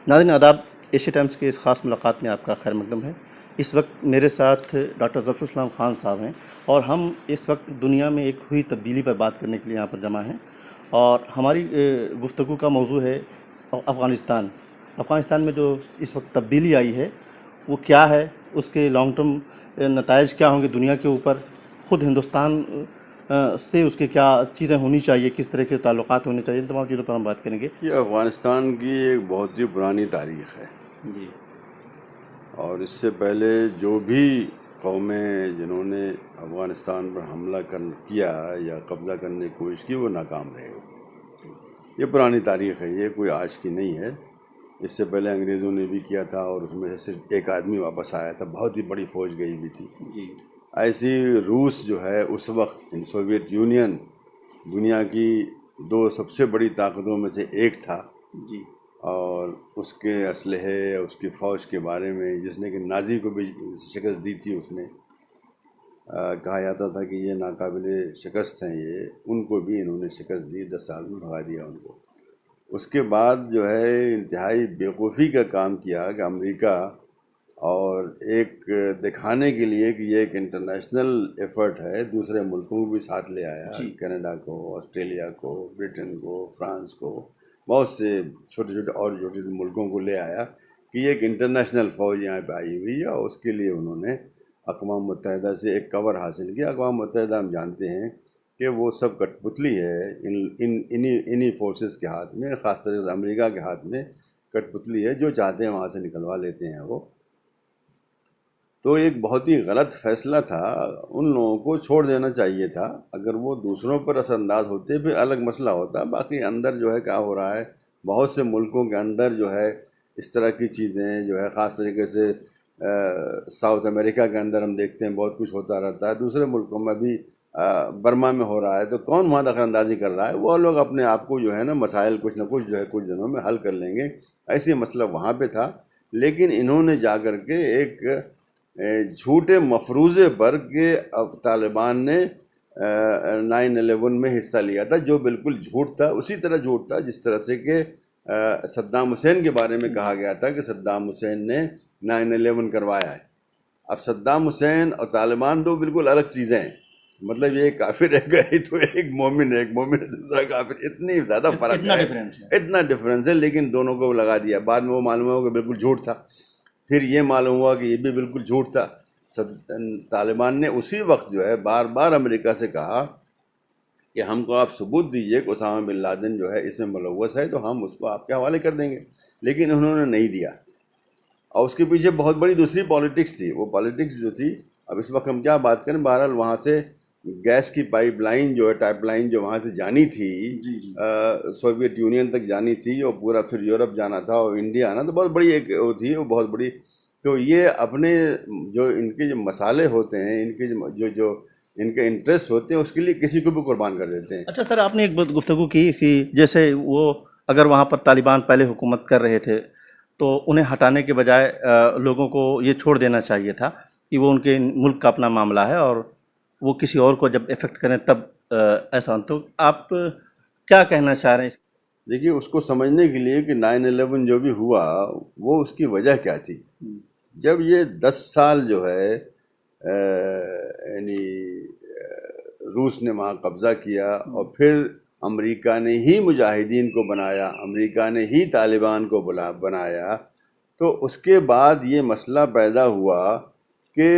ناظرین آداب، Asia Times کی اس خاص ملاقات میں آپ کا خیر مقدم ہے۔ اس وقت میرے ساتھ ڈاکٹر ظفر الاسلام خان صاحب ہیں، اور ہم اس وقت دنیا میں ایک ہوئی تبدیلی پر بات کرنے کے لیے یہاں پر جمع ہیں، اور ہماری گفتگو کا موضوع ہے افغانستان۔ افغانستان میں جو اس وقت تبدیلی آئی ہے وہ کیا ہے، اس کے لانگ ٹرم نتائج کیا ہوں گے دنیا کے اوپر، خود ہندوستان سے اس کے کیا چیزیں ہونی چاہیے، کس طرح کے تعلقات ہونے چاہیے، ان تمام چیزوں پر ہم بات کریں گے۔ یہ افغانستان کی ایک بہت ہی پرانی تاریخ ہے، جی اور اس سے پہلے جو بھی قومیں جنہوں نے افغانستان پر حملہ کیا یا قبضہ کرنے کی کوشش کی وہ ناکام رہے۔ یہ پرانی تاریخ ہے، یہ کوئی آج کی نہیں ہے۔ اس سے پہلے انگریزوں نے بھی کیا تھا، اور اس میں سے صرف ایک آدمی واپس آیا تھا، بہت ہی بڑی فوج گئی بھی تھی۔ جی ایسی روس جو ہے اس وقت سوویت یونین دنیا کی دو سب سے بڑی طاقتوں میں سے ایک تھا، جی اور اس کے اسلحے، اس کی فوج کے بارے میں، جس نے کہ نازی کو بھی شکست دی تھی، اس نے کہا جاتا تھا کہ یہ ناقابل شکست ہیں، یہ ان کو بھی انہوں نے شکست دی، 10 سال میں بھگا دیا ان کو۔ اس کے بعد جو ہے انتہائی بیوقوفی کا کام کیا کہ امریکہ، اور ایک دکھانے کے لیے کہ یہ ایک انٹرنیشنل ایفرٹ ہے، دوسرے ملکوں کو بھی ساتھ لے آیا، کینیڈا کو، آسٹریلیا کو، برٹن کو، فرانس کو، بہت سے چھوٹے چھوٹے اور چھوٹے ملکوں کو لے آیا کہ یہ ایک انٹرنیشنل فوج یہاں پہ آئی ہوئی ہے، اور اس کے لیے انہوں نے اقوام متحدہ سے ایک کور حاصل کیا۔ اقوام متحدہ ہم جانتے ہیں کہ وہ سب کٹ پتلی ہے انہی فورسز کے ہاتھ میں، خاص طور سے امریکہ کے ہاتھ میں کٹ پتلی ہے، جو چاہتے ہیں وہاں سے نکلوا لیتے ہیں وہ۔ تو ایک بہت ہی غلط فیصلہ تھا، ان لوگوں کو چھوڑ دینا چاہیے تھا۔ اگر وہ دوسروں پر اثر انداز ہوتے پھر الگ مسئلہ ہوتا، باقی اندر جو ہے کیا ہو رہا ہے، بہت سے ملکوں کے اندر جو ہے اس طرح کی چیزیں جو ہے، خاص طریقے سے ساؤتھ امریکہ کے اندر ہم دیکھتے ہیں بہت کچھ ہوتا رہتا ہے، دوسرے ملکوں میں بھی برما میں ہو رہا ہے، تو کون وہاں دخل اندازی کر رہا ہے؟ وہ لوگ اپنے آپ کو جو ہے نا مسائل کچھ نہ کچھ جو ہے کچھ دنوں میں حل کر لیں گے، ایسے مسئلہ وہاں پہ تھا۔ لیکن انہوں نے جا کر کے ایک جھوٹے مفروضے پر کہ طالبان نے 9/11 میں حصہ لیا تھا، جو بالکل جھوٹ تھا، اسی طرح جھوٹ تھا جس طرح سے کہ صدام حسین کے بارے میں کہا گیا تھا کہ صدام حسین نے 9/11 کروایا ہے۔ اب صدام حسین اور طالبان دو بالکل الگ چیزیں ہیں، مطلب یہ ایک کافر ہے تو ایک مومن ہے، دوسرا کافر، اتنی زیادہ فرق ہے، اتنا ڈفرینس ہے، لیکن دونوں کو لگا دیا۔ بعد میں وہ معلوم ہوا کہ بالکل جھوٹ تھا، پھر یہ معلوم ہوا کہ یہ بھی بالکل جھوٹ تھا۔ طالبان نے اسی وقت جو ہے بار بار امریکہ سے کہا کہ ہم کو آپ ثبوت دیجئے کہ اسامہ بن لادن جو ہے اس میں ملوث ہے، تو ہم اس کو آپ کے حوالے کر دیں گے، لیکن انہوں نے نہیں دیا۔ اور اس کے پیچھے بہت بڑی دوسری پالیٹکس تھی، وہ پالیٹکس جو تھی، اب اس وقت ہم کیا بات کریں، بہرحال وہاں سے گیس کی پائپ لائن جو ہے، ٹائپ لائن جو وہاں سے جانی تھی، سوویت یونین تک جانی تھی، اور پورا پھر یورپ جانا تھا اور انڈیا آنا، تو بہت بڑی ایک وہ تھی، وہ بہت بڑی۔ تو یہ اپنے جو ان کے جو مسالے ہوتے ہیں، ان کے جو ان کے انٹرسٹ ہوتے ہیں، اس کے لیے کسی کو بھی قربان کر دیتے ہیں۔ اچھا سر، آپ نے ایک گفتگو کی کہ جیسے وہ اگر وہاں پر طالبان پہلے حکومت کر رہے تھے تو انہیں ہٹانے کے بجائے لوگوں کو یہ چھوڑ دینا چاہیے تھا کہ وہ ان کے ملک کا اپنا معاملہ ہے، اور وہ کسی اور کو جب افیکٹ کریں تب ایسا ہو۔ تو آپ کیا کہنا چاہ رہے ہیں؟ دیکھیے، اس کو سمجھنے کے لیے کہ 9/11 جو بھی ہوا وہ اس کی وجہ کیا تھی۔ جب یہ 10 سال جو ہے یعنی روس نے وہاں قبضہ کیا، اور پھر امریکہ نے ہی مجاہدین کو بنایا، امریکہ نے ہی طالبان کو بنایا، تو اس کے بعد یہ مسئلہ پیدا ہوا کہ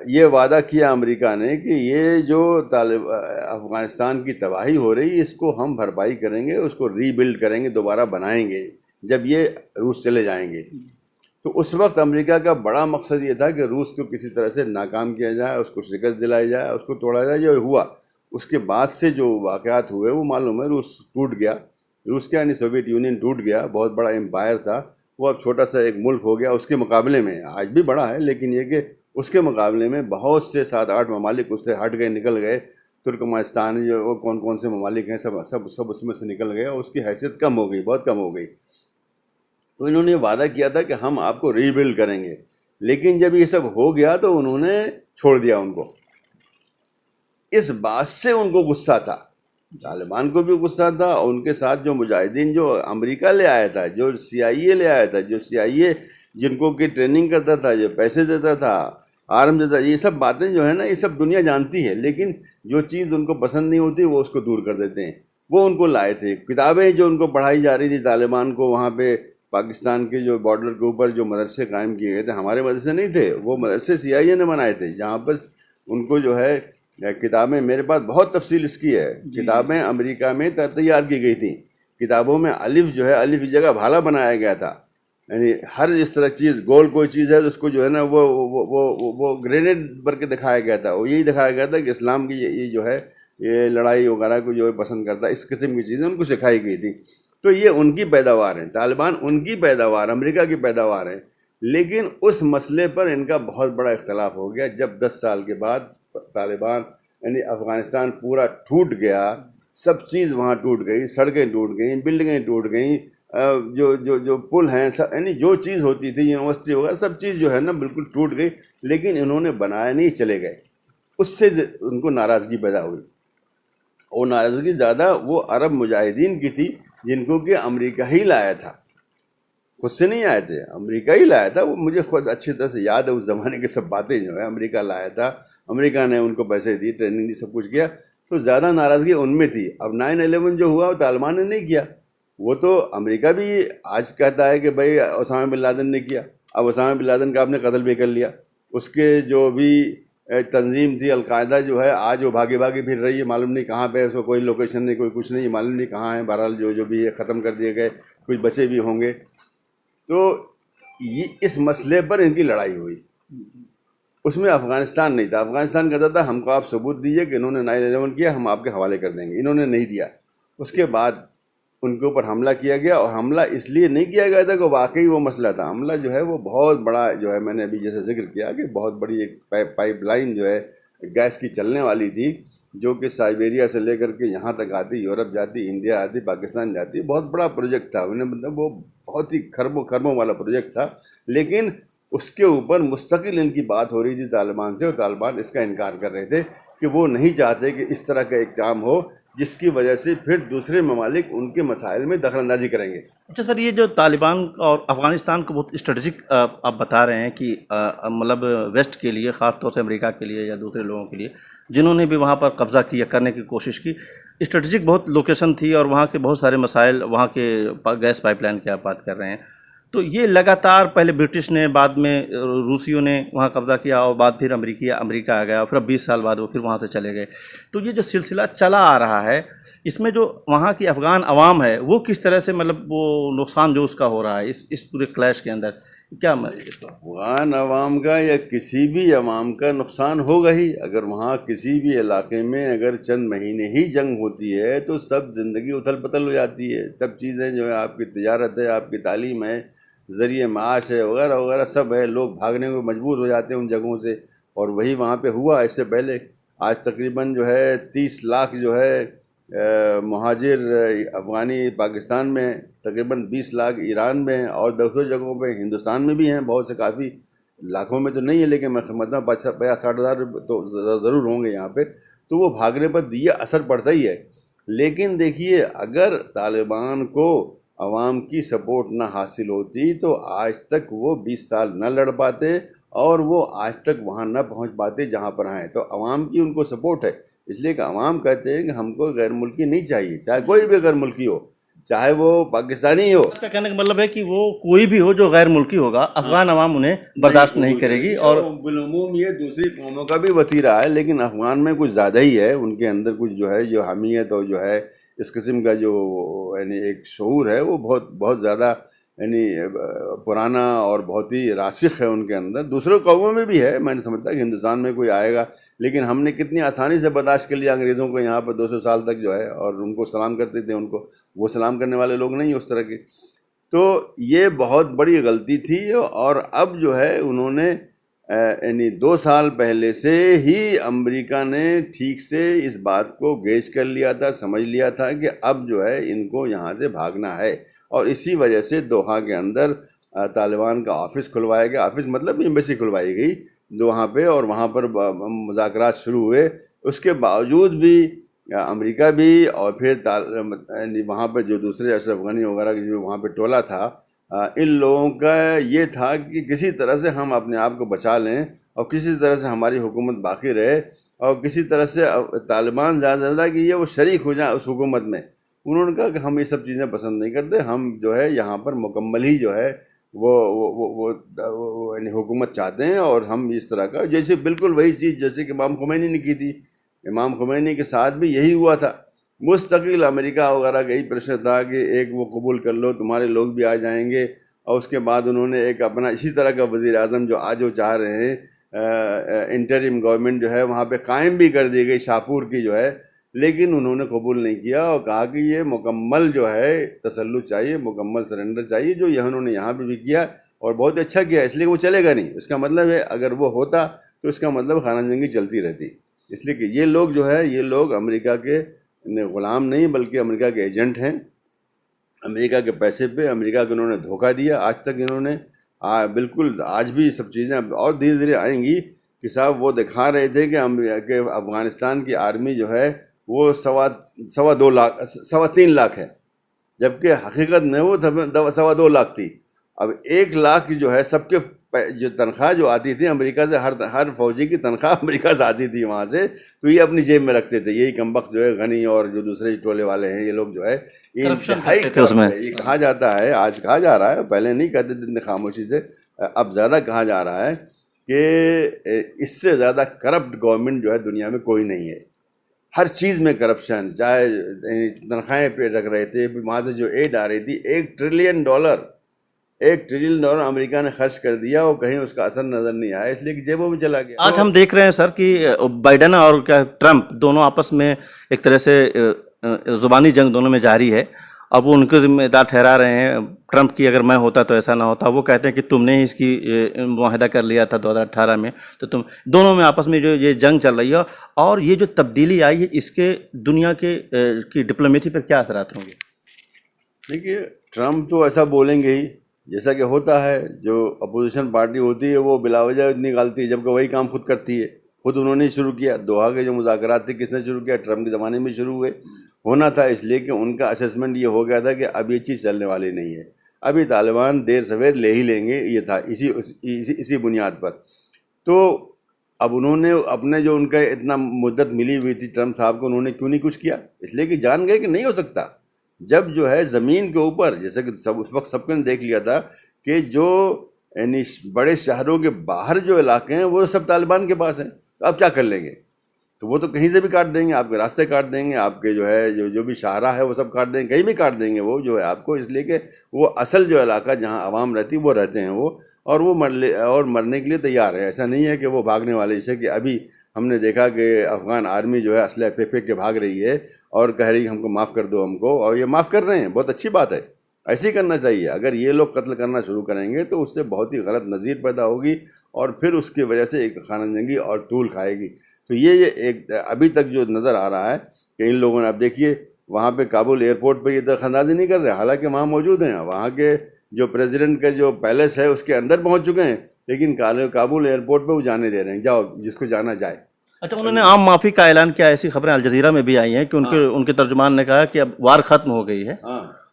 یہ وعدہ کیا امریکہ نے کہ یہ جو افغانستان کی تباہی ہو رہی ہے، اس کو ہم بھرپائی کریں گے، اس کو ری بلڈ کریں گے، دوبارہ بنائیں گے جب یہ روس چلے جائیں گے۔ تو اس وقت امریکہ کا بڑا مقصد یہ تھا کہ روس کو کسی طرح سے ناکام کیا جائے، اس کو شکست دلائی جائے، اس کو توڑا جائے۔ جو ہوا، اس کے بعد سے جو واقعات ہوئے وہ معلوم ہے، روس ٹوٹ گیا، روس کیا یعنی سوویت یونین ٹوٹ گیا، بہت بڑا امپائر تھا وہ، اب چھوٹا سا ایک ملک ہو گیا۔ اس کے مقابلے میں آج بھی بڑا ہے، لیکن یہ کہ اس کے مقابلے میں بہت سے 7-8 ممالک اس سے ہٹ گئے، نکل گئے۔ ترکمانستان جو وہ کون سے ممالک ہیں، سب اس میں سے نکل گئے، اور اس کی حیثیت کم ہو گئی، بہت کم ہو گئی۔ تو انہوں نے وعدہ کیا تھا کہ ہم آپ کو ری بلڈ کریں گے، لیکن جب یہ سب ہو گیا تو انہوں نے چھوڑ دیا ان کو۔ اس بات سے ان کو غصہ تھا طالبان کو بھی غصہ تھا، اور ان کے ساتھ جو مجاہدین جو امریکہ لے آیا تھا، جو CIA لے آیا تھا، جو CIA جن کو کہ ٹریننگ کرتا تھا، جو پیسے دیتا تھا، آرم دیتا، یہ سب باتیں جو ہے نا، یہ سب دنیا جانتی ہے، لیکن جو چیز ان کو پسند نہیں ہوتی وہ اس کو دور کر دیتے ہیں. وہ ان کو لائے تھے کتابیں جو ان کو پڑھائی جا رہی تھی طالبان کو، وہاں پہ پاکستان کے جو بارڈر کے اوپر جو مدرسے قائم کیے گئے تھے، ہمارے مدرسے نہیں تھے، وہ مدرسے CIA نے بنائے تھے، جہاں پر ان کو جو ہے کتابیں، میرے پاس بہت تفصیل اس کی ہے، کتابیں امریکہ میں تیار کی گئی تھیں. کتابوں میں الف جو ہے، الف کی جگہ بھالا بنایا گیا تھا، یعنی ہر اس طرح چیز، گول کوئی چیز ہے تو اس کو جو ہے نا وہ گرینیڈ بھر کے دکھایا گیا تھا. وہ یہی دکھایا گیا تھا کہ اسلام کی یہ جو ہے یہ لڑائی وغیرہ کو جو ہے پسند کرتا ہے، اس قسم کی چیزیں ان کو سکھائی گئی تھی. تو یہ ان کی پیداوار ہیں، طالبان ان کی پیداوار، امریکہ کی پیداوار ہیں. لیکن اس مسئلے پر ان کا بہت بڑا اختلاف ہو گیا جب 10 سال کے بعد طالبان، یعنی افغانستان پورا ٹوٹ گیا، سب چیز وہاں ٹوٹ گئی، سڑکیں ٹوٹ گئیں، بلڈنگیں ٹوٹ گئیں، جو پل ہیں سب، یعنی جو چیز ہوتی تھی، یونیورسٹی وغیرہ سب چیز جو ہے نا بالکل ٹوٹ گئی. لیکن انہوں نے بنایا نہیں، چلے گئے. اس سے ان کو ناراضگی پیدا ہوئی. وہ ناراضگی زیادہ وہ عرب مجاہدین کی تھی جن کو کہ امریکہ ہی لایا تھا، خود سے نہیں آئے تھے، امریکہ ہی لایا تھا. وہ مجھے خود اچھی طرح سے یاد ہے، اس زمانے کی سب باتیں جو ہے، امریکہ لایا تھا، امریکہ نے ان کو پیسے دی، ٹریننگ دی، سب کچھ کیا. تو زیادہ ناراضگی ان میں تھی. اب 9/11 جو ہوا وہ طالبان نے نہیں کیا، وہ تو امریکہ بھی آج کہتا ہے کہ بھائی اسامہ بن لادن نے کیا. اب اسامہ بن لادن کا آپ نے قتل بھی کر لیا. اس کے جو بھی تنظیم تھی القاعدہ جو ہے، آج وہ بھاگی پھر رہی ہے، معلوم نہیں کہاں پہ، اس کو کوئی لوکیشن نہیں، کوئی کچھ نہیں، معلوم نہیں کہاں ہے. بہرحال جو بھی ہے ختم کر دیے گئے، کچھ بچے بھی ہوں گے. تو یہ اس مسئلے پر ان کی لڑائی ہوئی. اس میں افغانستان نہیں تھا. افغانستان کہتا تھا ہم کو آپ ثبوت دیجیے کہ انہوں نے 9/11 کیا، ہم آپ کے حوالے کر دیں گے. انہوں نے نہیں دیا. اس کے بعد ان کے اوپر حملہ کیا گیا، اور حملہ اس لیے نہیں کیا گیا تھا کہ واقعی وہ مسئلہ تھا. حملہ جو ہے وہ بہت بڑا جو ہے، میں نے ابھی جیسے ذکر کیا کہ بہت بڑی ایک پائپ لائن جو ہے گیس کی چلنے والی تھی، جو کہ سائبیریا سے لے کر کے یہاں تک آتی، یورپ جاتی، انڈیا آتی، پاکستان جاتی. بہت بڑا پروجیکٹ تھا. انہیں مطلب وہ بہت ہی خربوں والا پروجیکٹ تھا. لیکن اس کے اوپر مستقل ان کی بات ہو رہی تھی طالبان سے، اور طالبان اس کا انکار کر رہے تھے کہ وہ نہیں چاہتے کہ اس طرح کا ایک کام ہو جس کی وجہ سے پھر دوسرے ممالک ان کے مسائل میں دخل اندازی کریں گے. اچھا سر، یہ جو طالبان اور افغانستان کو بہت اسٹریٹجک آپ بتا رہے ہیں کہ مطلب ویسٹ کے لیے، خاص طور سے امریکہ کے لیے یا دوسرے لوگوں کے لیے جنہوں نے بھی وہاں پر قبضہ کیا، کرنے کی کوشش کی، اسٹریٹجک بہت لوکیشن تھی، اور وہاں کے بہت سارے مسائل، وہاں کے گیس پائپ لائن کی آپ بات کر رہے ہیں. تو یہ لگاتار پہلے برٹش نے، بعد میں روسیوں نے وہاں قبضہ کیا، اور بعد پھر امریکہ آ گیا، اور پھر اب 20 سال بعد وہ پھر وہاں سے چلے گئے. تو یہ جو سلسلہ چلا آ رہا ہے، اس میں جو وہاں کی افغان عوام ہے وہ کس طرح سے، مطلب وہ نقصان جو اس کا ہو رہا ہے اس پورے کلیش کے اندر، کیا افغان عوام کا یا کسی بھی عوام کا نقصان ہوگا ہی. اگر وہاں کسی بھی علاقے میں اگر چند مہینے ہی جنگ ہوتی ہے تو سب زندگی اتھل پتھل ہو جاتی ہے. سب چیزیں جو ہے، آپ کی تجارت ہے، آپ کی تعلیم ہے، ذریعہ معاش ہے، وغیرہ وغیرہ سب ہے. لوگ بھاگنے کو مجبور ہو جاتے ہیں ان جگہوں سے. اور وہی وہاں پہ ہوا اس سے پہلے. آج تقریباً جو ہے 30 لاکھ جو ہے مہاجر افغانی پاکستان میں، تقریباً 20 لاکھ ایران میں، اور دوسرے جگہوں پہ ہندوستان میں بھی ہیں بہت سے، کافی لاکھوں میں تو نہیں ہے، لیکن میں مطلب 50-60 ہزار تو ضرور ہوں گے یہاں پہ. تو وہ بھاگنے پر یہ اثر پڑتا ہی ہے. لیکن دیکھیے، اگر طالبان کو عوام کی سپورٹ نہ حاصل ہوتی تو آج تک وہ 20 سال نہ لڑ پاتے، اور وہ آج تک وہاں نہ پہنچ پاتے جہاں پر آئے. تو عوام کی ان کو سپورٹ ہے، اس لیے کہ عوام کہتے ہیں کہ ہم کو غیر ملکی نہیں چاہیے، چاہے کوئی بھی غیر ملکی ہو، چاہے وہ پاکستانی ہو. کا کہنے کا مطلب ہے کہ وہ کوئی بھی ہو جو غیر ملکی ہوگا، افغان عوام انہیں برداشت نہیں کرے گی. اور بالعموم یہ دوسری قوموں کا بھی وتیرہ ہے، لیکن افغان میں کچھ زیادہ ہی ہے. ان کے اندر کچھ جو ہے، جو حمیت اور جو ہے اس قسم کا جو یعنی ایک شعور ہے، وہ بہت زیادہ یعنی پرانا اور بہت ہی راسخ ہے ان کے اندر. دوسرے قوموں میں بھی ہے. میں نہیں سمجھتا کہ ہندوستان میں کوئی آئے گا، لیکن ہم نے کتنی آسانی سے برداشت کر لیا انگریزوں کو یہاں پر 200 سال تک جو ہے، اور ان کو سلام کرتے تھے. ان کو وہ سلام کرنے والے لوگ نہیں اس طرح کے. تو یہ بہت بڑی غلطی تھی. اور اب جو ہے انہوں نے یعنی 2 سال پہلے سے ہی امریکہ نے ٹھیک سے اس بات کو گیج کر لیا تھا، سمجھ لیا تھا کہ اب جو ہے ان کو یہاں سے بھاگنا ہے. اور اسی وجہ سے دوحہ کے اندر طالبان کا آفس کھلوایا گیا. آفس مطلب ایمبیسی کھلوائی گئی دوحہ پہ، اور وہاں پر مذاکرات شروع ہوئے. اس کے باوجود بھی امریکہ بھی اور پھر وہاں پہ جو دوسرے اشرف غنی وغیرہ جو وہاں پہ ٹولہ تھا، ان لوگوں کا یہ تھا کہ کسی طرح سے ہم اپنے آپ کو بچا لیں اور کسی طرح سے ہماری حکومت باقی رہے، اور کسی طرح سے طالبان زیادہ سے زیادہ کہ یہ وہ شریک ہو جائیں اس حکومت میں۔ انہوں نے کہا کہ ہم یہ سب چیزیں پسند نہیں کرتے، ہم جو ہے یہاں پر مکمل ہی جو ہے وہ یعنی حکومت چاہتے ہیں، اور ہم اس طرح کا جیسے بالکل وہی چیز جیسے کہ امام خمینی نے کی تھی۔ امام خمینی کے ساتھ بھی یہی ہوا تھا، مستقل امریکہ وغیرہ کا یہی پریشر تھا کہ ایک وہ قبول کر لو، تمہارے لوگ بھی آ جائیں گے، اور اس کے بعد انہوں نے ایک اپنا اسی طرح کا وزیر اعظم جو آج وہ چاہ رہے ہیں انٹرم گورنمنٹ جو ہے وہاں پہ قائم بھی کر دی گئی شاپور کی جو ہے، لیکن انہوں نے قبول نہیں کیا اور کہا کہ یہ مکمل جو ہے تسلط چاہیے، مکمل سرنڈر چاہیے، جو انہوں نے یہاں پہ بھی کیا اور بہت اچھا کیا، اس لیے وہ چلے گا نہیں۔ اس کا مطلب ہے اگر وہ ہوتا تو اس کا مطلب خانہ جنگی چلتی رہتی، اس لیے کہ یہ لوگ جو ہے یہ لوگ امریکہ کے غلام نہیں بلکہ امریکہ کے ایجنٹ ہیں، امریکہ کے پیسے پہ امریکہ کو انہوں نے دھوکہ دیا۔ آج تک انہوں نے بالکل آج بھی سب چیزیں اور دھیرے دھیرے آئیں گی کہ صاحب وہ دکھا رہے تھے کہ افغانستان کی آرمی جو ہے وہ 3.25 لاکھ ہے، جبکہ حقیقت میں وہ 2.25 لاکھ تھی۔ اب 1 لاکھ جو ہے سب کے جو تنخواہ جو آتی تھی امریکہ سے، ہر فوجی کی تنخواہ امریکہ سے آتی تھی وہاں سے، تو یہ اپنی جیب میں رکھتے تھے۔ یہی کمبخت جو ہے غنی اور جو دوسرے ٹولے والے ہیں یہ لوگ جو ہے یہ انتہائی کرپٹ ہے۔ یہ کہا جاتا ہے، آج کہا جا رہا ہے، پہلے نہیں کہتے تھے اتنی خاموشی سے، اب زیادہ کہا جا رہا ہے کہ اس سے زیادہ کرپٹ گورنمنٹ جو ہے دنیا میں کوئی نہیں ہے۔ ہر چیز میں کرپشن، چاہے تنخواہیں پہ رکھ رہے تھے، وہاں سے جو ایڈ آ رہی تھی $1 ٹریلین امریکہ نے خرچ کر دیا اور کہیں اس کا اثر نظر نہیں آیا، اس لیے کہ جیبوں میں چلا گیا۔ آج ہم دیکھ رہے ہیں سر کہ بائیڈن اور ٹرمپ دونوں آپس میں ایک طرح سے زبانی جنگ دونوں میں جاری ہے۔ اب وہ ان کو ذمہ دار ٹھہرا رہے ہیں، ٹرمپ کی اگر میں ہوتا تو ایسا نہ ہوتا، وہ کہتے ہیں کہ تم نے اس کی معاہدہ کر لیا تھا 2018 میں، تو تم دونوں میں آپس میں جو یہ جنگ چل رہی ہے، اور یہ جو تبدیلی آئی ہے اس کے دنیا کی ڈپلومیسی پر کیا اثرات ہوں گے؟ دیکھیے ٹرمپ تو ایسا بولیں گے ہی جیسا کہ ہوتا ہے، جو اپوزیشن پارٹی ہوتی ہے وہ بلا وجہ اتنی غلطی ہے، جبکہ وہی کام خود کرتی ہے۔ خود انہوں نے شروع کیا، دوحہ کے جو مذاکرات تھے کس نے شروع کیا؟ ٹرمپ کے زمانے میں شروع ہوئے، ہونا تھا، اس لیے کہ ان کا اسیسمنٹ یہ ہو گیا تھا کہ اب یہ چیز چلنے والی نہیں ہے، ابھی طالبان دیر سویر لے ہی لیں گے، یہ تھا اسی بنیاد پر۔ تو اب انہوں نے اپنے جو ان کا اتنا مدت ملی ہوئی تھی ٹرمپ صاحب کو، انہوں نے کیوں نہیں کچھ کیا؟ اس لیے کہ جان گئے کہ نہیں ہو سکتا۔ جب جو ہے زمین کے اوپر، جیسے کہ اس وقت سب نے دیکھ لیا تھا کہ جو یعنی بڑے شہروں کے باہر جو علاقے ہیں وہ سب طالبان کے پاس ہیں، تو آپ کیا کر لیں گے؟ تو وہ تو کہیں سے بھی کاٹ دیں گے، آپ کے راستے کاٹ دیں گے، آپ کے جو ہے جو بھی شاہراہ ہے وہ سب کاٹ دیں گے، کہیں بھی کاٹ دیں گے وہ جو ہے آپ کو، اس لیے کہ وہ اصل جو علاقہ جہاں عوام رہتی وہ رہتے ہیں وہ، اور وہ مرنے کے لیے تیار ہیں۔ ایسا نہیں ہے کہ وہ بھاگنے والے، جیسے کہ ابھی ہم نے دیکھا کہ افغان آرمی جو ہے اسلحہ پھینک کے بھاگ رہی ہے اور کہہ رہی ہے ہم کو معاف کر دو ہم کو، اور یہ معاف کر رہے ہیں، بہت اچھی بات ہے، ایسے ہی کرنا چاہیے۔ اگر یہ لوگ قتل کرنا شروع کریں گے تو اس سے بہت ہی غلط نظیر پیدا ہوگی، اور پھر اس کی وجہ سے ایک خانہ جنگی اور طول کھائے گی۔ تو یہ ایک ابھی تک جو نظر آ رہا ہے کہ ان لوگوں نے، اب دیکھیے وہاں پہ کابل ایئرپورٹ پہ یہ دخل اندازی نہیں کر رہے، حالانکہ وہاں موجود ہیں، وہاں کے جو پریزیڈنٹ کا جو پیلس ہے اس کے اندر پہنچ چکے ہیں، لیکن کابل ایئرپورٹ پہ وہ جانے دے رہے ہیں، جاؤ جس کو جانا جائے۔ اچھا، انہوں نے عام معافی کا اعلان کیا، ایسی خبریں الجزیرہ میں بھی آئی ہیں کہ ان کے ترجمان نے کہا کہ اب وار ختم ہو گئی ہے،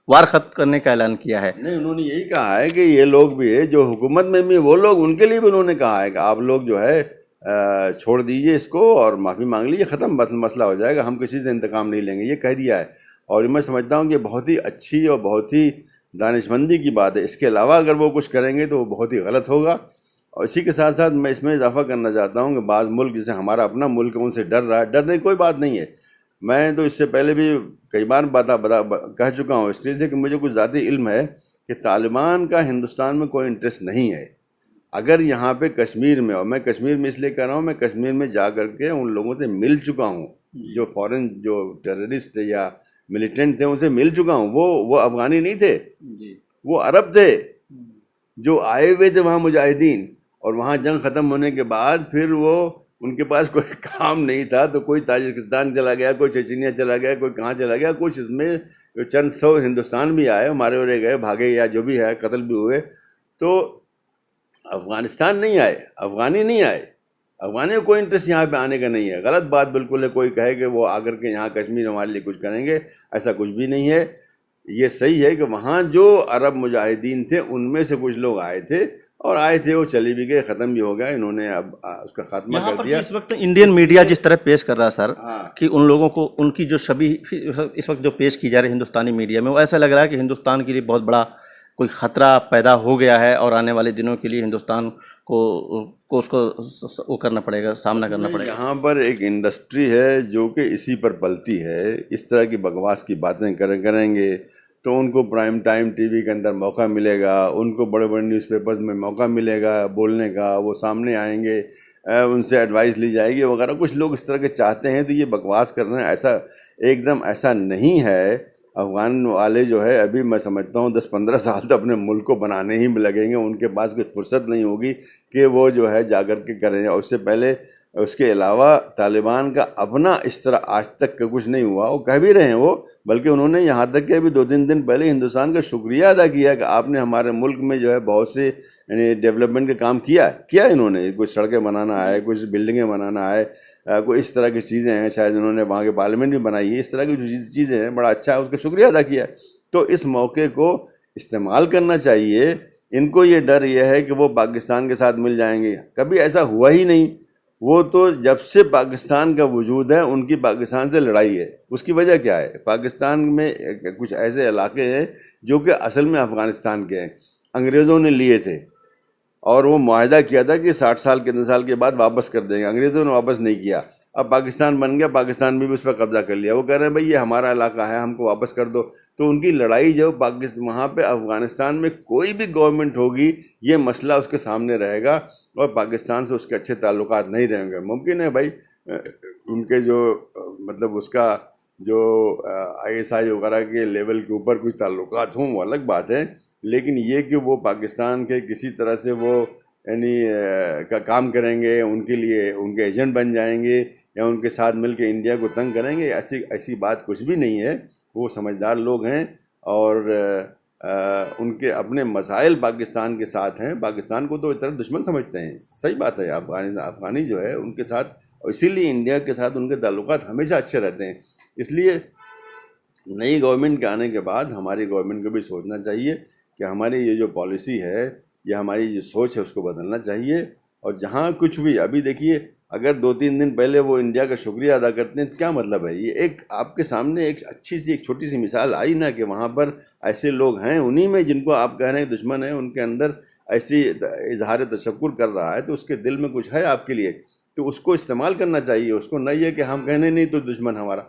وار ختم کرنے کا اعلان کیا ہے۔ نہیں، انہوں نے یہی کہا ہے کہ یہ لوگ بھی ہے جو حکومت میں بھی وہ لوگ، ان کے لیے بھی انہوں نے کہا ہے کہ آپ لوگ جو ہے چھوڑ دیجئے اس کو اور معافی مانگ لیجیے، ختم مسئلہ ہو جائے گا، ہم کسی سے انتقام نہیں لیں گے، یہ کہہ دیا ہے۔ اور میں سمجھتا ہوں کہ بہت ہی اچھی اور بہت ہی دانشمندی کی بات ہے۔ اس کے علاوہ اگر وہ کچھ کریں گے تو وہ بہت ہی غلط ہوگا۔ اور اسی کے ساتھ ساتھ میں اس میں اضافہ کرنا چاہتا ہوں کہ بعض ملک جیسے ہمارا اپنا ملک ان سے ڈر رہا ہے، ڈرنے کی کوئی بات نہیں ہے۔ میں تو اس سے پہلے بھی کئی بار کہہ چکا ہوں، اس لیے سے کہ مجھے کچھ ذاتی علم ہے کہ طالبان کا ہندوستان میں کوئی انٹرسٹ نہیں ہے۔ اگر یہاں پہ کشمیر میں، اور میں کشمیر میں اس لیے کہہ رہا ہوں، میں کشمیر میں جا کر کے ان لوگوں سے مل چکا ہوں، جو فورن جو ٹیررسٹ یا ملیٹنٹ تھے ان سے مل چکا ہوں، وہ افغانی نہیں تھے، وہ عرب تھے جو آئے ہوئے تھے وہاں مجاہدین، اور وہاں جنگ ختم ہونے کے بعد پھر وہ ان کے پاس کوئی کام نہیں تھا تو کوئی تاجکستان چلا گیا، کوئی چچینیا چلا گیا، کوئی کہاں چلا گیا، کچھ اس میں چند سو ہندوستان بھی آئے، مارے اڑے گئے، بھاگے یا جو بھی ہے، قتل بھی ہوئے۔ تو افغانستان نہیں آئے، افغانی نہیں آئے، افغانیوں کو کوئی انٹرسٹ یہاں پہ آنے کا نہیں ہے. غلط بات بالکل ہے. کوئی کہے کہ وہ آ کر کے یہاں کشمیر ہمارے لیے کچھ کریں گے، ایسا کچھ بھی نہیں ہے. یہ صحیح ہے کہ وہاں جو عرب مجاہدین تھے ان میں سے کچھ لوگ آئے تھے، اور آئے تھے وہ چلے بھی گئے، ختم بھی ہو گیا. انہوں نے اب اس کا خاتمہ یہاں کر پر دیا. اس وقت انڈین میڈیا جس طرح پیش کر رہا ہے سر، ہاں کہ ان لوگوں کو ان کی جو شبیہ اس وقت جو پیش کی جا رہی ہے ہندوستانی میڈیا میں، وہ ایسا لگ رہا ہے کہ ہندوستان کے لیے بہت بڑا کوئی خطرہ پیدا ہو گیا ہے، اور آنے والے دنوں کے لیے ہندوستان کو اس کو وہ کرنا پڑے گا، سامنا کرنا پڑے گا. یہاں پر ایک انڈسٹری ہے جو کہ اسی پر پلتی ہے. اس طرح کی بکواس کی باتیں کریں گے تو ان کو پرائم ٹائم ٹی وی کے اندر موقع ملے گا، ان کو بڑے بڑے نیوز پیپرز میں موقع ملے گا بولنے کا، وہ سامنے آئیں گے، ان سے ایڈوائس لی جائے گی وغیرہ. کچھ لوگ اس طرح کے چاہتے ہیں، تو یہ بکواس کر رہے ہیں. ایسا ایک دم ایسا نہیں ہے. افغان والے جو ہے ابھی میں سمجھتا ہوں 10-15 سال تو اپنے ملک کو بنانے ہی میں لگیں گے. ان کے پاس کوئی فرصت نہیں ہوگی کہ وہ جو ہے جا کر کے کریں. اور اس سے پہلے اس کے علاوہ طالبان کا اپنا اس طرح آج تک کا کچھ نہیں ہوا. وہ کہہ بھی رہے ہیں وہ، بلکہ انہوں نے یہاں تک کہ ابھی 2-3 دن پہلے ہندوستان کا شکریہ ادا کیا کہ آپ نے ہمارے ملک میں جو ہے بہت سے یعنی ڈیولپمنٹ کا کام کیا انہوں نے. کچھ سڑکیں بنانا ہے، کچھ بلڈنگیں بنانا ہے، کوئی اس طرح کی چیزیں ہیں. شاید انہوں نے وہاں کے پارلیمنٹ بھی بنائی ہے. اس طرح کی جو چیزیں ہیں بڑا اچھا ہے، اس کا شکریہ ادا کیا. تو اس موقع کو استعمال کرنا چاہیے. ان کو یہ ڈر یہ ہے کہ وہ پاکستان کے ساتھ مل جائیں گے. کبھی ایسا ہوا ہی نہیں. وہ تو جب سے پاکستان کا وجود ہے ان کی پاکستان سے لڑائی ہے. اس کی وجہ کیا ہے؟ پاکستان میں کچھ ایسے علاقے ہیں جو کہ اصل میں افغانستان کے ہیں، انگریزوں نے لیے تھے، اور وہ معاہدہ کیا تھا کہ 60 سال کتنے سال کے بعد واپس کر دیں گے. انگریزوں نے واپس نہیں کیا. اب پاکستان بن گیا، پاکستان بھی اس پر قبضہ کر لیا. وہ کہہ رہے ہیں بھائی یہ ہمارا علاقہ ہے، ہم کو واپس کر دو. تو ان کی لڑائی جو وہاں پہ افغانستان میں کوئی بھی گورنمنٹ ہوگی یہ مسئلہ اس کے سامنے رہے گا، اور پاکستان سے اس کے اچھے تعلقات نہیں رہیں گے. ممکن ہے بھائی ان کے جو مطلب اس کا جو ISI وغیرہ کے لیول کے اوپر کچھ تعلقات ہوں وہ الگ بات ہے، لیکن یہ کہ وہ پاکستان کے کسی طرح سے وہ یعنی کا کام کریں گے، ان کے لیے ان کے ایجنٹ بن جائیں گے، یا ان کے ساتھ مل کے انڈیا کو تنگ کریں گے، ایسی بات کچھ بھی نہیں ہے. وہ سمجھدار لوگ ہیں، اور ان کے اپنے مسائل پاکستان کے ساتھ ہیں. پاکستان کو تو اس طرح دشمن سمجھتے ہیں. صحیح بات ہے. افغانی جو ہے ان کے ساتھ، اور اسی لیے انڈیا کے ساتھ ان کے تعلقات ہمیشہ اچھے رہتے ہیں. اس لیے نئی گورنمنٹ کے آنے کے بعد ہماری گورنمنٹ کو بھی سوچنا چاہیے کہ ہماری یہ جو پالیسی ہے یا ہماری جو سوچ ہے اس کو بدلنا چاہیے. اور جہاں کچھ بھی ابھی دیکھیے، اگر 2-3 دن پہلے وہ انڈیا کا شکریہ ادا کرتے ہیں تو کیا مطلب ہے؟ یہ ایک آپ کے سامنے ایک اچھی سی ایک چھوٹی سی مثال آئی نا کہ وہاں پر ایسے لوگ ہیں، انہی میں جن کو آپ کہہ رہے ہیں دشمن ہیں، ان کے اندر ایسی اظہار تشکر کر رہا ہے، تو اس کے دل میں کچھ ہے آپ کے لیے، تو اس کو استعمال کرنا چاہیے. اس کو نہیں ہے کہ ہم کہنے نہیں تو دشمن ہمارا،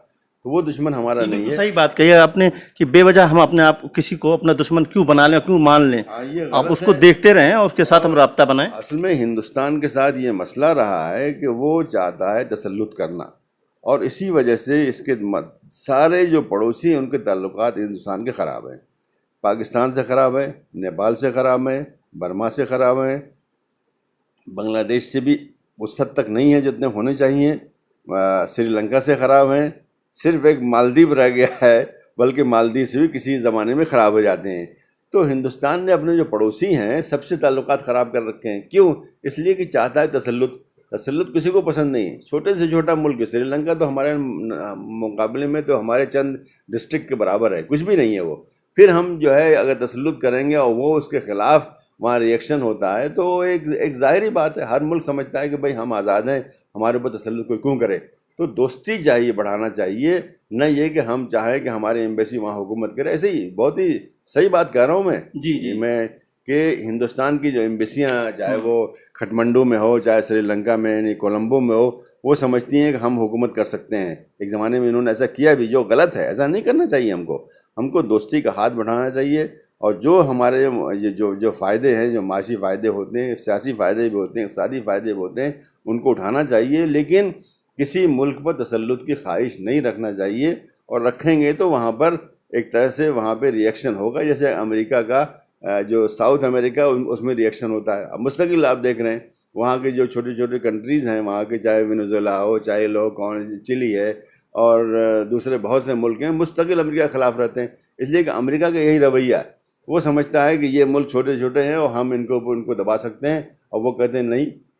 تو وہ دشمن ہمارا نہیں ہے. صحیح بات کہی ہے آپ نے کہ بے وجہ ہم اپنے آپ کسی کو اپنا دشمن کیوں بنا لیں، کیوں مان لیں. یہ آپ غلط اس کو ہے. دیکھتے رہیں اور اس کے ساتھ ہم رابطہ بنائیں. اصل میں ہندوستان کے ساتھ یہ مسئلہ رہا ہے کہ وہ چاہتا ہے تسلط کرنا، اور اسی وجہ سے اس کے سارے جو پڑوسی ہیں ان کے تعلقات ہندوستان کے خراب ہیں. پاکستان سے خراب ہے، نیپال سے خراب ہیں، برما سے خراب ہیں، بنگلہ دیش سے بھی اس حد تک نہیں ہیں جتنے ہونے چاہیے، سری لنکا سے خراب ہیں. صرف ایک مالدیپ رہ گیا ہے، بلکہ مالدیپ سے بھی کسی زمانے میں خراب ہو جاتے ہیں. تو ہندوستان نے اپنے جو پڑوسی ہیں سب سے تعلقات خراب کر رکھے ہیں. کیوں؟ اس لیے کہ چاہتا ہے تسلط کسی کو پسند نہیں ہے. چھوٹے سے چھوٹا ملک ہے سری لنکا، تو ہمارے مقابلے میں تو ہمارے چند ڈسٹرکٹ کے برابر ہے، کچھ بھی نہیں ہے وہ. پھر ہم جو ہے اگر تسلط کریں گے اور وہ اس کے خلاف وہاں ریئیکشن ہوتا ہے تو ایک ظاہری بات ہے. ہر ملک سمجھتا ہے کہ بھائی ہم آزاد ہیں، ہمارے اوپر تسلط کوئی کیوں کرے. تو دوستی چاہیے، بڑھانا چاہیے، نہ یہ کہ ہم چاہیں کہ ہماری ایمبیسی وہاں حکومت کرے. ایسے ہی بہت ہی صحیح بات کہہ رہا ہوں میں کہ ہندوستان کی جو ایمبیسیاں چاہے وہ کھٹمنڈو میں ہو، چاہے سری لنکا میں یعنی کولمبو میں ہو، وہ سمجھتی ہیں کہ ہم حکومت کر سکتے ہیں. ایک زمانے میں انہوں نے ایسا کیا بھی، جو غلط ہے. ایسا نہیں کرنا چاہیے. ہم کو دوستی کا ہاتھ بڑھانا چاہیے، اور جو ہمارے جو فائدے ہیں، جو معاشی فائدے ہوتے ہیں، سیاسی فائدے بھی ہوتے ہیں، اقتصادی فائدے بھی ہوتے ہیں، ان کو اٹھانا چاہیے. لیکن کسی ملک پر تسلط کی خواہش نہیں رکھنا چاہیے، اور رکھیں گے تو وہاں پر ایک طرح سے وہاں پہ ریئیکشن ہوگا. جیسے امریکہ کا جو ساؤتھ امریکہ اس میں ریئیکشن ہوتا ہے. اب مستقل آپ دیکھ رہے ہیں وہاں کے جو چھوٹے چھوٹے کنٹریز ہیں وہاں کے، چاہے وینزویلا ہو، چاہے چلی ہے، اور دوسرے بہت سے ملک ہیں، مستقل امریکہ کے خلاف رہتے ہیں. اس لیے کہ امریکہ کا یہی رویہ ہے. وہ سمجھتا ہے کہ یہ ملک چھوٹے چھوٹے ہیں اور ہم ان کو دبا سکتے ہیں، اور وہ کہتے ہیں نہیں،